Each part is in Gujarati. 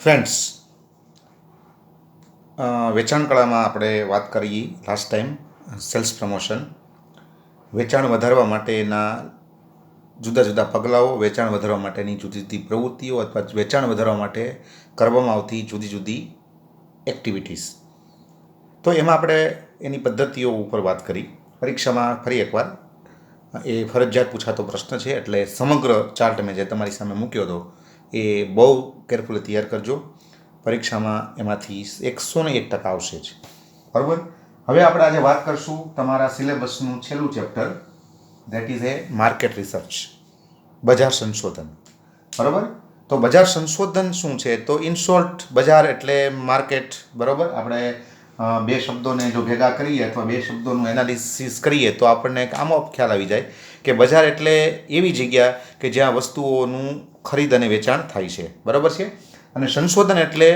ફ્રેન્ડ્સ, વેચાણ કળામાં આપણે વાત કરી લાસ્ટ ટાઈમ સેલ્સ પ્રમોશન. વેચાણ વધારવા માટેના જુદા જુદા પગલાઓ, વેચાણ વધારવા માટેની જુદી જુદી પ્રવૃત્તિઓ અથવા વેચાણ વધારવા માટે કરવામાં આવતી જુદી જુદી એક્ટિવિટીઝ. તો એમાં આપણે એની પદ્ધતિઓ ઉપર વાત કરી. પરીક્ષામાં ફરી એકવાર એ ફરજિયાત પૂછાતો પ્રશ્ન છે, એટલે સમગ્ર ચાર્ટ મેં જે તમારી સામે મૂક્યો હતો એ બહુ કેરફુલી તૈયાર કરજો. પરીક્ષામાં એમાંથી 101% આવશે જ. બરાબર. હવે આપણે આજે વાત કરશું તમારા સિલેબસનું છેલ્લું chapter, that is A market research, બજાર સંશોધન. બરાબર. તો બજાર સંશોધન શું છે? તો ઇન શોર્ટ, બજાર એટલે માર્કેટ. બરાબર. આપણે બે શબ્દોને જો ભેગા કરીએ અથવા બે શબ્દોનું એનાલિસિસ કરીએ તો આપણને એક આમો ખ્યાલ આવી જાય કે બજાર એટલે એવી જગ્યા કે જ્યાં વસ્તુઓનું ખરીદ અને વેચાણ થાય છે. બરાબર છે. અને સંશોધન એટલે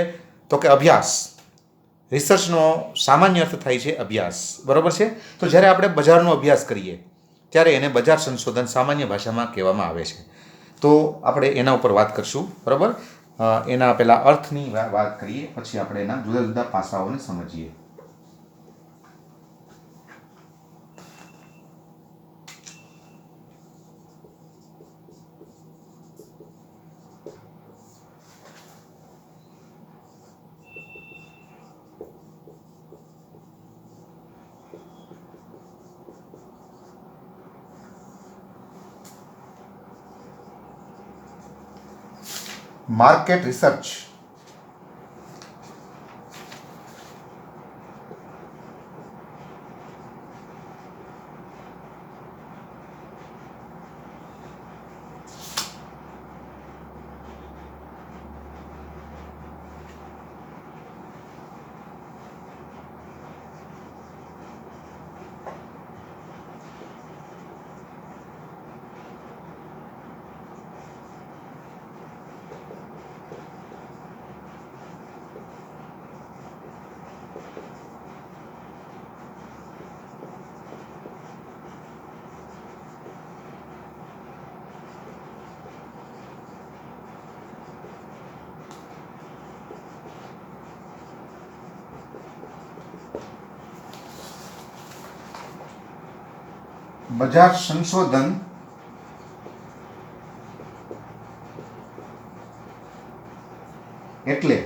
તો કે અભ્યાસ. રિસર્ચનો સામાન્ય અર્થ થાય છે અભ્યાસ. બરાબર છે. તો જ્યારે આપણે બજારનો અભ્યાસ કરીએ ત્યારે એને બજાર સંશોધન સામાન્ય ભાષામાં કહેવામાં આવે છે. તો આપણે એના ઉપર વાત કરશું. બરાબર. એના પહેલાં અર્થની વાત કરીએ, પછી આપણે એના જુદા જુદા પાસાઓને સમજીએ. માર્કેટ રિસર્ચ બજાર સંશોધન એટલે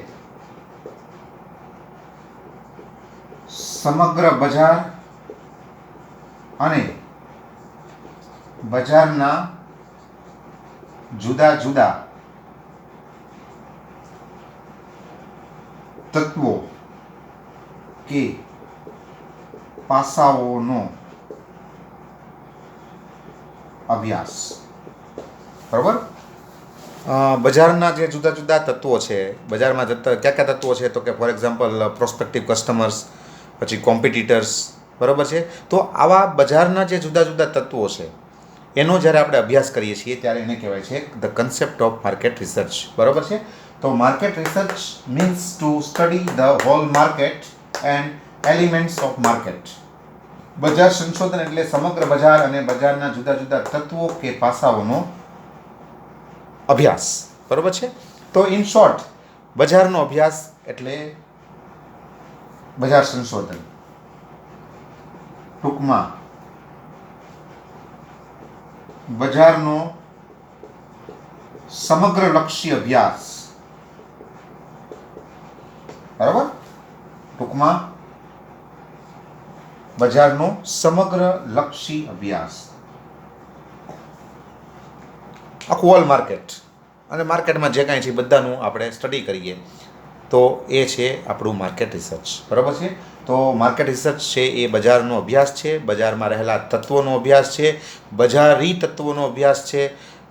સમગ્ર બજાર અને બજારના જુદા જુદા તત્વો કે પાસાઓનો અભ્યાસ. બરાબર. બજારના જે જુદા જુદા તત્વો છે, બજારમાં કયા કયા તત્વો છે? તો કે ફોર એક્ઝામ્પલ પ્રોસ્પેક્ટિવ કસ્ટમર્સ, પછી કોમ્પિટિટર્સ. બરાબર છે. તો આવા બજારના જે જુદા જુદા તત્વો છે એનો જ્યારે આપણે અભ્યાસ કરીએ છીએ ત્યારે એને કહેવાય છે the concept of market research. બરાબર છે. તો market research means to study the whole market and elements of market. બજાર સંશોધન એટલે સમગ્ર બજાર અને બજારના જુદા જુદા તત્વો કે પાસાઓનો અભ્યાસ. બરાબર છે. તો ઇન શોર્ટ, બજારનો અભ્યાસ એટલે બજાર સંશોધન. ટૂંકમાં બજારનો સમગ્ર લક્ષી અભ્યાસ. બરાબર. ટૂંકમાં બજારનો સમગ્ર લક્ષી અભ્યાસ, આખું ઓલ માર્કેટ અને માર્કેટમાં જે કાંઈ છે બધાનું આપણે સ્ટડી કરીએ તો એ છે આપણું માર્કેટ રિસર્ચ. બરાબર છે. તો માર્કેટ રિસર્ચ છે એ બજારનો અભ્યાસ છે, બજારમાં રહેલા તત્વોનો અભ્યાસ છે, બજારી તત્વોનો અભ્યાસ છે,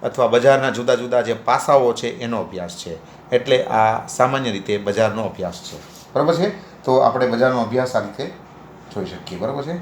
અથવા બજારના જુદા જુદા જે પાસાઓ છે એનો અભ્યાસ છે. એટલે આ સામાન્ય રીતે બજારનો અભ્યાસ છે. બરાબર છે. તો આપણે બજારનો અભ્યાસ આ રીતે જોઈ શકીએ. બરાબર છે.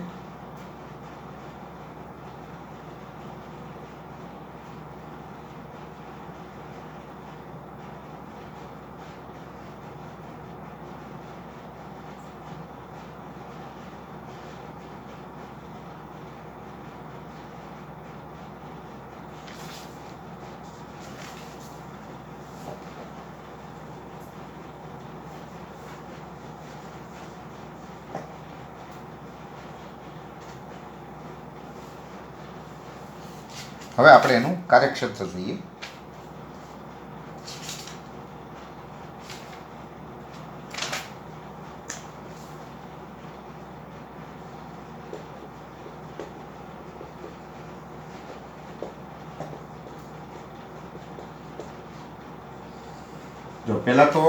હવે આપણે એનું કાર્યક્ષેત્ર જોઈએ. જો પહેલાં તો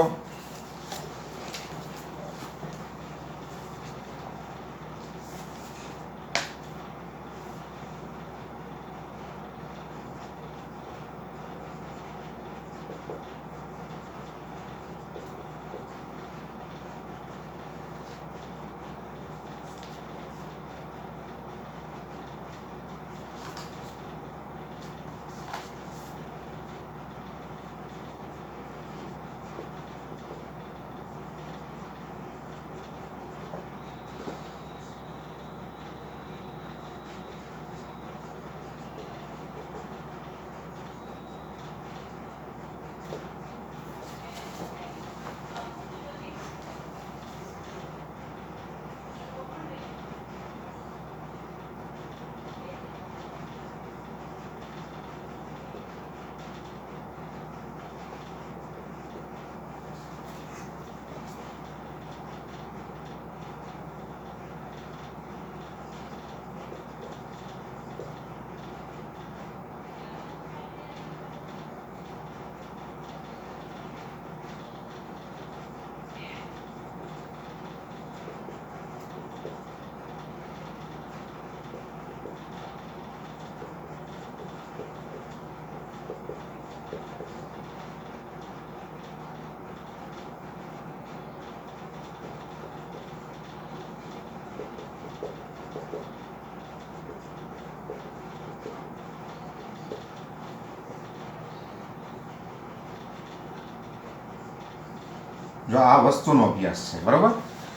જો આ વસ્તુનો અભ્યાસ છે, બરાબર.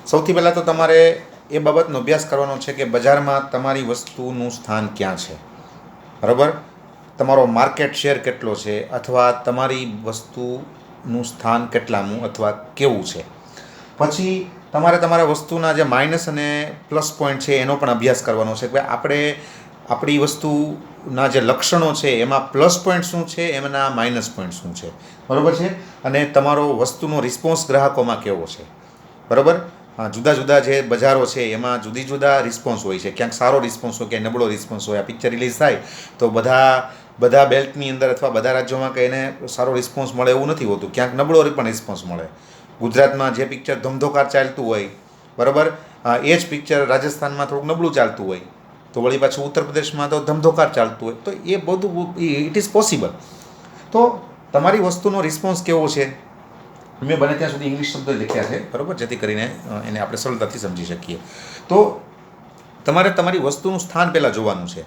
સૌથી પહેલાં તો તમારે એ બાબતનો અભ્યાસ કરવાનો છે કે બજારમાં તમારી વસ્તુનું સ્થાન ક્યાં છે, બરાબર. તમારો માર્કેટ શેર કેટલો છે, અથવા તમારી વસ્તુનું સ્થાન કેટલામું અથવા કેવું છે. પછી તમારે તમારા વસ્તુના જે માઇનસ અને પ્લસ પોઈન્ટ છે એનો પણ અભ્યાસ કરવાનો છે કે ભાઈ આપણે આપણી વસ્તુના જે લક્ષણો છે એમાં પ્લસ પોઈન્ટ શું છે, એમના માઇનસ પોઈન્ટ શું છે, બરાબર છે. અને તમારો વસ્તુનો રિસ્પોન્સ ગ્રાહકોમાં કેવો છે, બરાબર. જુદા જુદા જે બજારો છે એમાં જુદી જુદા રિસ્પોન્સ હોય છે. ક્યાંક સારો રિસ્પોન્સ હોય, ક્યાંક નબળો રિસ્પોન્સ હોય. આ પિક્ચર રિલીઝ થાય તો બધા બેલ્ટની અંદર અથવા બધા રાજ્યોમાં કંઈ એને સારો રિસ્પોન્સ મળે એવું નથી હોતું. ક્યાંક નબળો પણ રિસ્પોન્સ મળે. ગુજરાતમાં જે પિક્ચર ધમધોકાર ચાલતું હોય, બરાબર, એ જ પિક્ચર રાજસ્થાનમાં થોડુંક નબળું ચાલતું હોય, તો વળી પાછું ઉત્તર પ્રદેશમાં તો ધમધોકાર ચાલતું હોય. તો એ બધું ઇટ ઇઝ પોસિબલ. તો તમારી વસ્તુનો રિસ્પોન્સ કેવો છે, મેં બને ત્યાં સુધી ઇંગ્લિશ શબ્દ લખ્યા છે, બરાબર, જેથી કરીને એને આપણે સરળતાથી સમજી શકીએ. તો તમારે તમારી વસ્તુનું સ્થાન પહેલાં જોવાનું છે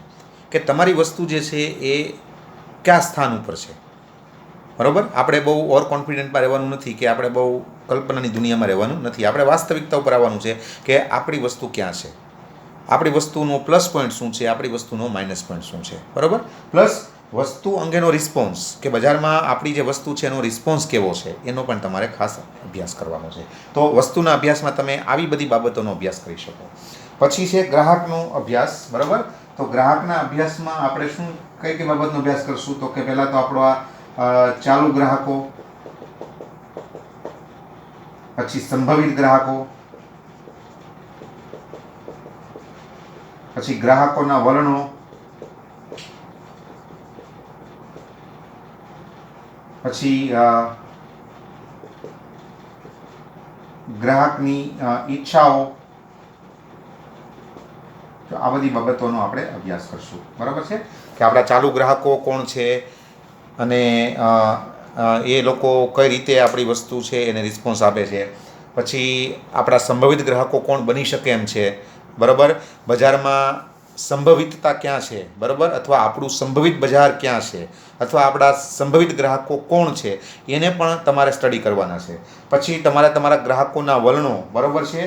કે તમારી વસ્તુ જે છે એ કયા સ્થાન ઉપર છે, બરાબર. આપણે બહુ ઓવર કોન્ફિડન્ટમાં રહેવાનું નથી કે આપણે બહુ કલ્પનાની દુનિયામાં રહેવાનું નથી. આપણે વાસ્તવિકતા ઉપર આવવાનું છે કે આપણી વસ્તુ ક્યાં છે, આપણી વસ્તુનો પ્લસ પોઈન્ટ શું છે, આપણી વસ્તુનો માઇનસ પોઈન્ટ શું છે, બરાબર. પ્લસ વસ્તુ અંગેનો રિસ્પોન્સ કે બજારમાં આપણી જે વસ્તુ છે એનો રિસ્પોન્સ કેવો છે એનો પણ તમારે ખાસ અભ્યાસ કરવાનો છે. તો વસ્તુના અભ્યાસમાં તમે આવી બધી બાબતોનો અભ્યાસ કરી શકો. પછી છે ગ્રાહકનો અભ્યાસ, બરાબર. તો ગ્રાહકના અભ્યાસમાં આપણે કઈ કઈ બાબતનો અભ્યાસ કરશું, તો કે પહેલાં તો આપણો ચાલુ ગ્રાહકો, પછી સંભવિત ગ્રાહકો, પછી ગ્રાહકોના વલણો, પછી ગ્રાહકની ઈચ્છાઓ. તો આ બધી બાબતોનો આપણે અભ્યાસ કરશું, બરાબર છે. કે આપણા ચાલુ ગ્રાહકો કોણ છે અને એ લોકો કઈ રીતે આપણી વસ્તુ છે એને રિસ્પોન્સ આપે છે. પછી આપણા સંભવિત ગ્રાહકો કોણ બની શકે એમ છે, બરાબર. બજારમાં સંભવિતતા ક્યાં છે, બરાબર, અથવા આપણું સંભવિત બજાર ક્યાં છે, અથવા આપણા સંભવિત ગ્રાહકો કોણ છે એને પણ તમારે સ્ટડી કરવાના છે. પછી તમારે તમારા ગ્રાહકોના વલણો, બરાબર છે,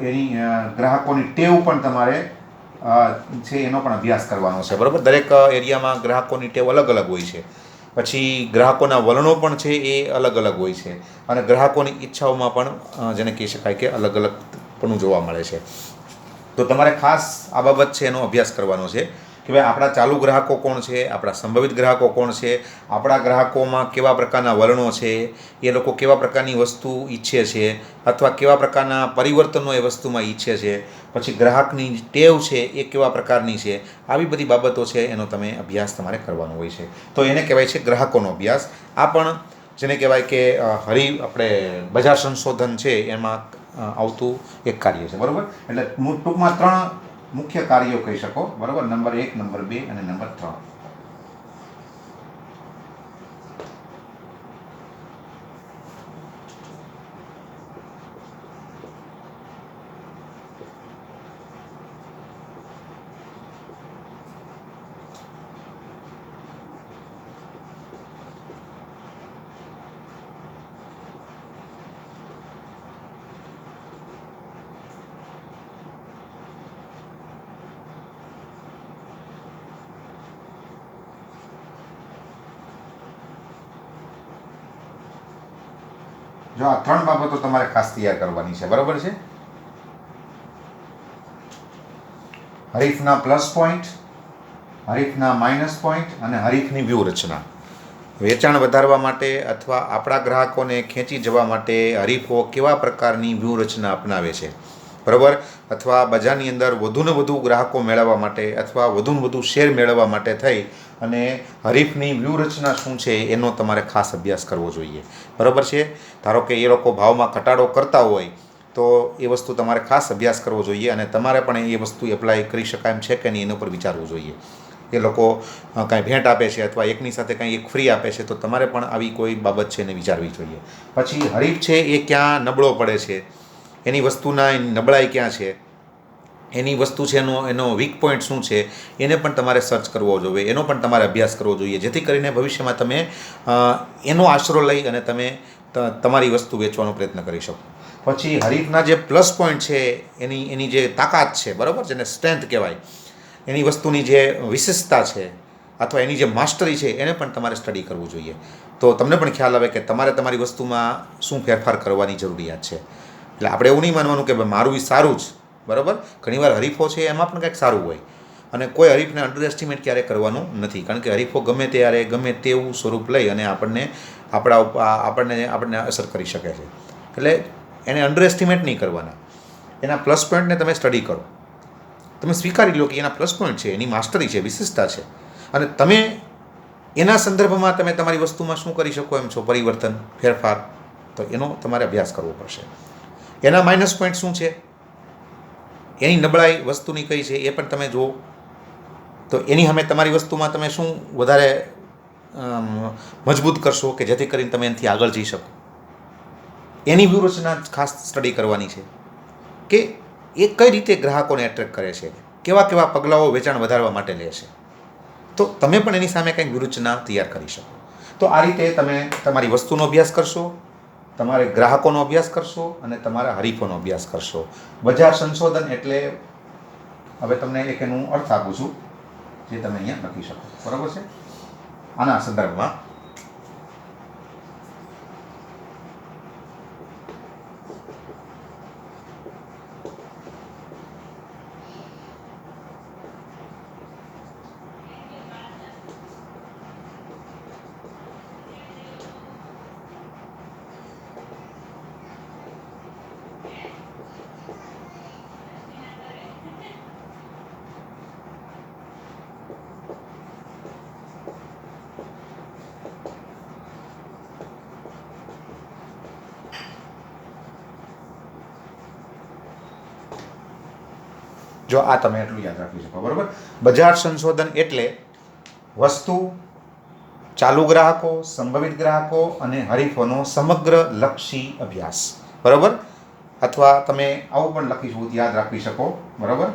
એની ગ્રાહકોની ટેવ પણ તમારે છે એનો પણ અભ્યાસ કરવાનો છે, બરાબર. દરેક એરિયામાં ગ્રાહકોની ટેવ અલગ અલગ હોય છે. પછી ગ્રાહકોના વલણો પણ છે એ અલગ અલગ હોય છે. અને ગ્રાહકોની ઈચ્છાઓમાં પણ જેને કહી શકાય કે અલગ અલગ પણ જોવા મળે છે. તો તમારે ખાસ આ બાબત છે એનો અભ્યાસ કરવાનો છે. કે ભાઈ આપણા ચાલુ ગ્રાહકો કોણ છે, આપણા સંભવિત ગ્રાહકો કોણ છે, આપણા ગ્રાહકોમાં કેવા પ્રકારના વલણો છે, એ લોકો કેવા પ્રકારની વસ્તુ ઈચ્છે છે અથવા કેવા પ્રકારના પરિવર્તનો એ વસ્તુમાં ઈચ્છે છે, પછી ગ્રાહકની ટેવ છે એ કેવા પ્રકારની છે, આવી બધી બાબતો છે એનો તમે અભ્યાસ તમારે કરવાનો હોય છે. તો એને કહેવાય છે ગ્રાહકોનો અભ્યાસ. આ પણ જેને કહેવાય કે આપણે બજાર સંશોધન છે એમાં આવતું એક કાર્ય છે, બરાબર. એટલે ટૂંકમાં 3 મુખ્ય કાર્યો કહી શકો, બરાબર. નંબર 1, નંબર 2 અને નંબર 3. જો આ 3 બાબતો તમારે ખાસ તૈયાર કરવાની છે, બરાબર છે. હરીફના પ્લસ પોઈન્ટ, હરીફના માઇનસ પોઈન્ટ અને હરીફની વ્યૂહરચના. વેચાણ વધારવા માટે અથવા આપણા ગ્રાહકોને ખેંચી જવા માટે હરીફો કેવા પ્રકારની વ્યૂહરચના અપનાવે છે, બરાબર. અથવા બજારની અંદર વધુને વધુ ગ્રાહકો મેળવવા માટે અથવા વધુને વધુ શેર મેળવવા માટે થઈ અને હરીફની વ્યૂહરચના શું છે એનો તમારે ખાસ અભ્યાસ કરવો જોઈએ, બરાબર છે. ધારો કે એ લોકો ભાવમાં ઘટાડો કરતા હોય તો એ વસ્તુ તમારે ખાસ અભ્યાસ કરવો જોઈએ અને તમારે પણ એ વસ્તુ એપ્લાય કરી શકાય એમ છે કે નહીં એના ઉપર વિચારવું જોઈએ. એ લોકો કાંઈ ભેટ આપે છે અથવા એકની સાથે કાંઈ એક ફ્રી આપે છે તો તમારે પણ આવી કોઈ બાબત છે એને વિચારવી જોઈએ. પછી હરીફ છે એ ક્યાં નબળો પડે છે, એની વસ્તુના નબળાઈ ક્યાં છે, એની વસ્તુ છે એનો વીક પોઈન્ટ શું છે, એને પણ તમારે સર્ચ કરવો જોઈએ, એનો પણ તમારે અભ્યાસ કરવો જોઈએ, જેથી કરીને ભવિષ્યમાં તમે એનો આશરો લઈ અને તમે તમારી વસ્તુ વેચવાનો પ્રયત્ન કરી શકો. પછી હરીફના જે પ્લસ પોઈન્ટ છે એની જે તાકાત છે, બરાબર, જેને સ્ટ્રેન્થ કહેવાય, એની વસ્તુની જે વિશેષતા છે અથવા એની જે માસ્ટરી છે એને પણ તમારે સ્ટડી કરવું જોઈએ. તો તમને પણ ખ્યાલ આવે કે તમારે તમારી વસ્તુમાં શું ફેરફાર કરવાની જરૂરિયાત છે. એટલે આપણે એવું નહીં માનવાનું કે ભાઈ મારું એ સારું જ, બરાબર. ઘણીવાર હરીફો છે એમાં પણ કંઈક સારું હોય અને કોઈ હરીફને અંડર એસ્ટિમેટ ક્યારેય કરવાનું નથી, કારણ કે હરીફો ગમે ત્યારે ગમે તેવું સ્વરૂપ લઈ અને આપણને અસર કરી શકે છે. એટલે એને અંડર એસ્ટિમેટ નહીં કરવાના. એના પ્લસ પોઈન્ટને તમે સ્ટડી કરો, તમે સ્વીકારી લો કે એના પ્લસ પોઈન્ટ છે, એની માસ્ટરી છે, વિશેષતા છે અને તમે એના સંદર્ભમાં તમે તમારી વસ્તુમાં શું કરી શકો એમ છો, પરિવર્તન, ફેરફાર, તો એનો તમારે અભ્યાસ કરવો પડશે. એના માઇનસ પોઈન્ટ શું છે, એની નબળાઈ વસ્તુની કઈ છે એ પણ તમે જુઓ. તો એની સામે તમારી વસ્તુમાં તમે શું વધારે મજબૂત કરશો કે જેથી કરીને તમે એનાથી આગળ જઈ શકો. એની વ્યૂહરચના ખાસ સ્ટડી કરવાની છે કે એ કઈ રીતે ગ્રાહકોને એટ્રેક્ટ કરે છે, કેવા કેવા પગલાઓ વેચાણ વધારવા માટે લે છે, તો તમે પણ એની સામે કંઈક વ્યૂહરચના તૈયાર કરી શકો. તો આ રીતે તમે તમારી વસ્તુનો અભ્યાસ કરશો, તમારે ગ્રાહકોનો અભ્યાસ કરશો અને તમારા હરીફોનો અભ્યાસ કરશો. બજાર સંશોધન એટલે હવે તમને એક એનું અર્થ આપું છું જે તમે અહીંયા લખી શકો, બરાબર છે. આના સંદર્ભમાં જો આ તમે એટલું યાદ રાખી શકો, બરાબર. બજાર સંશોધન એટલે વસ્તુ, ચાલુ ગ્રાહકો, સંભવિત ગ્રાહકો અને હરીફોનો સમગ્ર લક્ષી અભ્યાસ, બરાબર. અથવા તમે આવું પણ લખી યાદ રાખી શકો, બરાબર.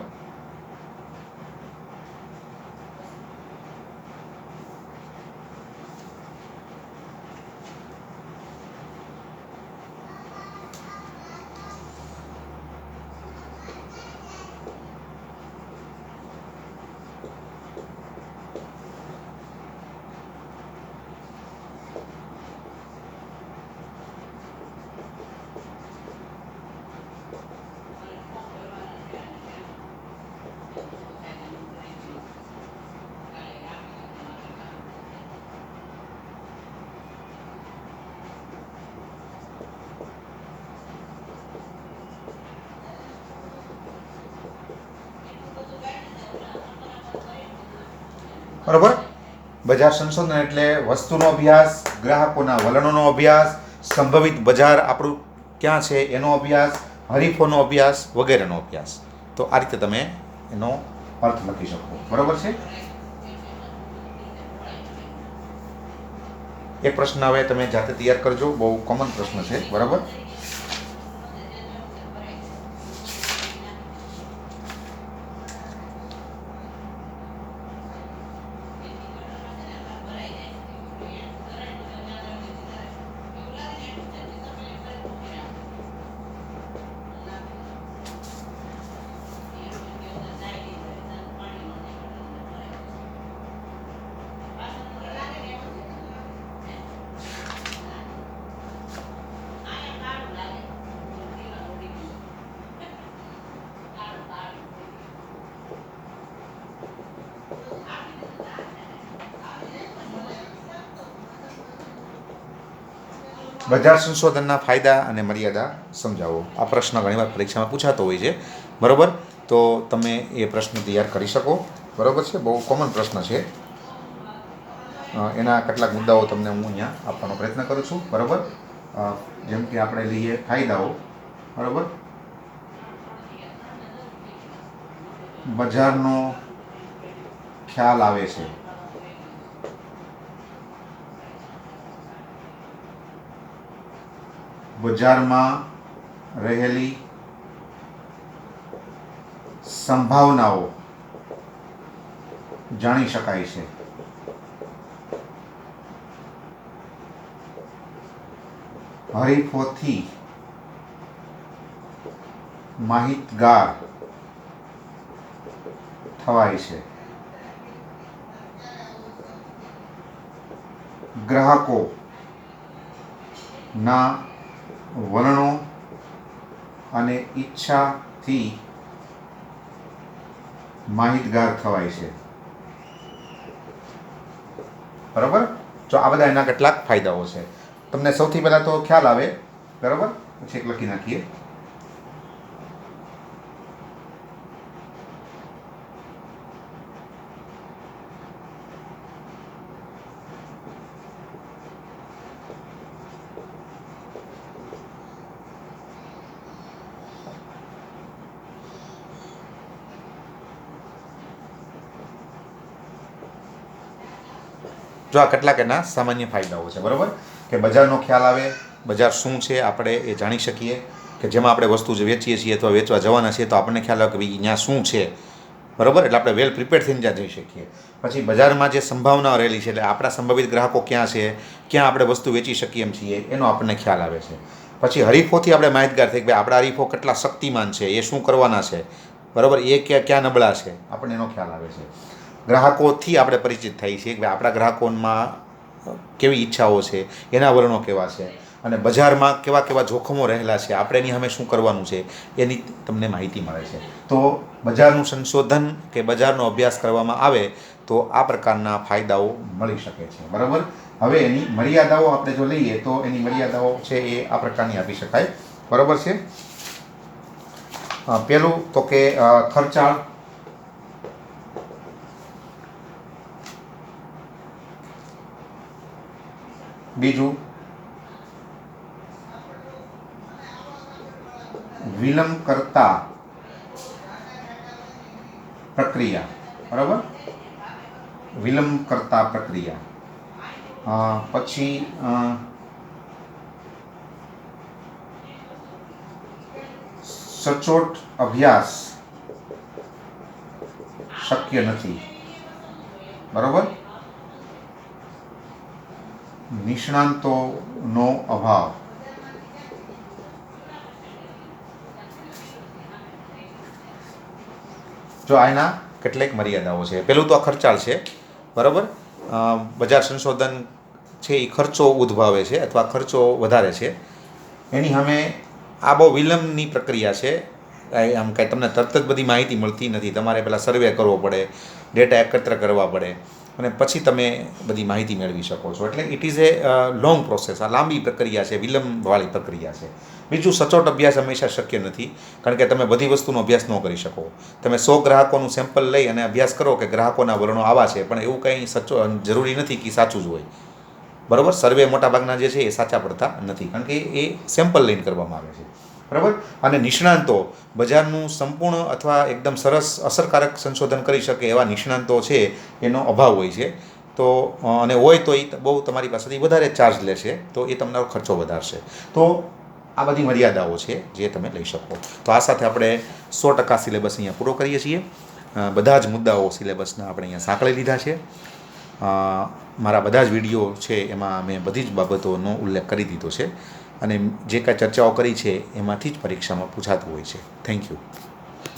બરાબર. બજાર સંશોધન એટલે વસ્તુનો અભ્યાસ, ગ્રાહકોના વલણોનો અભ્યાસ, સંભવિત બજાર આપણું ક્યાં છે એનો અભ્યાસ, હરીફોનો અભ્યાસ વગેરેનો અભ્યાસ. તો આ રીતે તમે એનો અર્થ લખી શકો. બરાબર છે. એક પ્રશ્ન હવે તમે જાતે તૈયાર કરજો, બહુ કોમન પ્રશ્ન છે. બરાબર. બજાર સંશોધનના ફાયદા અને મર્યાદા સમજાવો. આ પ્રશ્ન ઘણીવાર પરીક્ષામાં પૂછાતો હોય છે. બરાબર. તો તમે એ પ્રશ્ન તૈયાર કરી શકો. બરાબર છે. બહુ કોમન પ્રશ્ન છે. એના કેટલાક મુદ્દાઓ તમને હું અહીંયા આપવાનો પ્રયત્ન કરું છું. બરાબર. જેમ કે આપણે લઈએ ફાયદાઓ. બરાબર. બજારનો ખ્યાલ આવે છે. બજારમાં રહેલી સંભાવનાઓ જાણી શકાય છે. હરીફોથી માહિતગાર થવાય છે. ગ્રાહકો ના વલણો અને ઈચ્છાથી માહિતગાર થવાય છે. બરાબર. તો આ બધા એના કેટલાક ફાયદાઓ છે. તમને સૌથી પહેલાં તો ખ્યાલ આવે. બરાબર. પછી એક લખી નાખીએ. જો આ કેટલાક એના સામાન્ય ફાયદાઓ છે. બરાબર. કે બજારનો ખ્યાલ આવે, બજાર શું છે આપણે એ જાણી શકીએ, કે જેમાં આપણે વસ્તુ જે વેચીએ છીએ અથવા વેચવા જવાના છીએ તો આપણને ખ્યાલ આવે કે ભાઈ અહીંયા શું છે. બરાબર. એટલે આપણે વેલ પ્રિપેર્ડ થઈને ત્યાં જઈ શકીએ. પછી બજારમાં જે સંભાવનાઓ રહેલી છે, એટલે આપણા સંભવિત ગ્રાહકો ક્યાં છે, ક્યાં આપણે વસ્તુ વેચી શકીએ એમ છીએ, એનો આપણને ખ્યાલ આવે છે. પછી હરીફોથી આપણે માહિતગાર થઈ કે ભાઈ આપણા હરીફો કેટલા શક્તિમાન છે, એ શું કરવાના છે. બરાબર. એ ક્યાં નબળા છે, આપણને એનો ખ્યાલ આવે છે. ગ્રાહકોથી આપણે પરિચિત થઈએ છીએ કે આપણા ગ્રાહકોમાં કેવી ઈચ્છાઓ છે, એના વલણો કેવા છે, અને બજારમાં કેવા કેવા જોખમો રહેલા છે, આપણે એની સામે શું કરવાનું છે, એની તમને માહિતી મળે છે. તો બજારનું સંશોધન કે બજારનો અભ્યાસ કરવામાં આવે તો આ પ્રકારના ફાયદાઓ મળી શકે છે. બરાબર. હવે એની મર્યાદાઓ આપણે જો લઈએ તો એની મર્યાદાઓ છે એ આ પ્રકારની આપી શકાય. બરાબર છે. પહેલું તો કે ખર્ચાળ. બીજું વિલંબ કરતા પ્રક્રિયા. બરાબર. વિલંબ કરતા પ્રક્રિયા. પછી સચોટ અભ્યાસ શક્ય નથી. બરાબર. નિષ્ણાંતોનો અભાવ. જો આના કેટલીક મર્યાદાઓ છે. પહેલું તો આ ખર્ચાળ છે. બરાબર. બજાર સંશોધન છે એ ખર્ચો ઉદ્ભવે છે અથવા ખર્ચો વધારે છે. એની સામે આ બહુ વિલંબની પ્રક્રિયા છે. આમ કાંઈ તમને તરત જ બધી માહિતી મળતી નથી. તમારે પહેલાં સર્વે કરવો પડે, ડેટા એકત્ર કરવા પડે. અને પછી તમે બધી માહિતી મેળવી શકો છો. એટલે it is A long process. આ લાંબી પ્રક્રિયા છે, વિલંબવાળી પ્રક્રિયા છે. બીજું, સચોટ અભ્યાસ હંમેશા શક્ય નથી, કારણ કે તમે બધી વસ્તુનો અભ્યાસ ન કરી શકો. તમે 100 ગ્રાહકોનું સેમ્પલ લઈ અને અભ્યાસ કરો કે ગ્રાહકોના વલણો આવા છે, પણ એવું કંઈ જરૂરી નથી કે સાચું જ હોય. બરાબર? સર્વે મોટાભાગના જે છે એ સાચા પડતા નથી, કારણ કે એ સેમ્પલ લઈને કરવામાં આવે છે. બરાબર? અને નિષ્ણાંતો, બજારનું સંપૂર્ણ અથવા એકદમ સરસ અસરકારક સંશોધન કરી શકે એવા નિષ્ણાંતો છે એનો અભાવ હોય છે. તો અને હોય તો એ બહુ તમારી પાસેથી વધારે ચાર્જ લેશે, તો એ તમારો ખર્ચો વધારશે. તો આ બધી મર્યાદાઓ છે જે તમે લઈ શકો. તો આ સાથે આપણે 100% સિલેબસ અહીંયા પૂરો કરીએ છીએ. બધા જ મુદ્દાઓ સિલેબસના આપણે અહીંયા સાંકળી લીધા છે. મારા બધા જ વિડીયો છે એમાં મેં બધી જ બાબતોનો ઉલ્લેખ કરી દીધો છે, અને જે કાંઈ ચર્ચાઓ કરી છે એમાંથી જ પરીક્ષામાં પૂછાતું હોય છે. Thank you.